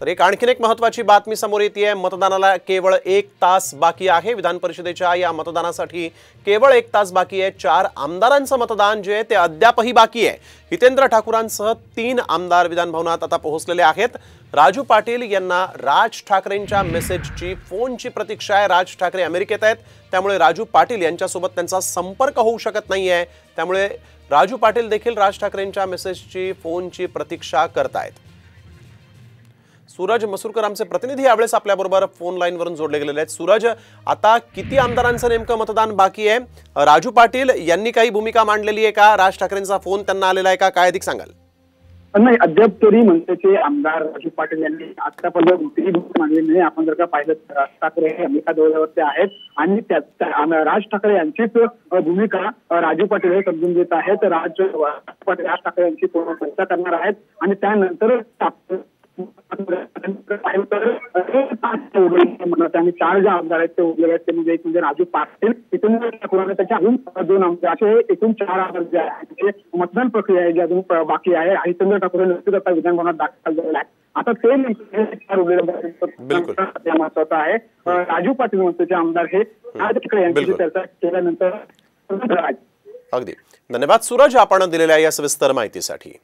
तर आणखीन एक महत्त्वाची बातमी समोर येते। मतदानाला केवळ 1 तास बाकी आहे। विधान परिषदेच्या या मतदानासाठी केवळ 1 तास बाकी आहे। 4 आमदारांचं मतदान जे ते अद्यापही बाकी आहे। हितेंद्र ठाकूरांसह 3 आमदार विधान भवनात आता पोहोचलेले आहेत। राजू पाटील यांना राज ठाकरेंच्या मेसेजची फोनची प्रतीक्षा आहे। राज ठाकरे अमेरिकेत आहेत, त्यामुळे राजू पाटील यांच्यासोबत त्यांचा संपर्क होऊ शकत नाहीये। त्यामुळे राजू पाटील देखील राज ठाकरेंच्या मेसेजची फोनची प्रतीक्षा करतायत। सूरज मसूरकर आमचे प्रतिनिधी यावेळेस आपल्याबरोबर फोन लाईन वरून जोडले गेलेले आहेत। सूरज, आता किती आमदारांचं नेमकं मतदान बाकी आहे? राजू पाटील यांनी काही भूमिका मांडलेली आहे का? राज ठाकरेंचा फोन त्यांना आलेला आहे का? काय अधिक सांगाल? नाही, अद्याप तरी मनसेचे आमदार राजू पाटील यांनी आतापर्यंत कोणतीही भूमिका मांडली नाही। आपण जर का पाहिलं तर राज ठाकरे हे अमेरिका दौऱ्यावरती आहेत आणि राज ठाकरे यांचीच भूमिका राजू पाटील हे समजून घेत आहेत। राज ठाकरे यांची पूर्ण चर्चा करणार आहेत आणि त्यानंतर आणि 4 जे आमदार आहेत ते उरलेले आहेत ते म्हणजे एक म्हणजे राजू पाटील, हितेंद्र ठाकूर, त्याच्या अजून 2 आमदार असे एकूण 4 आमदार जे आहेत मतदान प्रक्रिया आहे जी अजून बाकी आहे। हितेंद्र ठाकूर नक्कीच आता विधान भवनात दाखल झालेला आहे। आता ते महत्वाचं आहे। राजू पाटील मनसेचे आमदार हे राज ठाकरे यांची चर्चा केल्यानंतर अगदी धन्यवाद सूरज आपण दिलेल्या या सविस्तर माहितीसाठी।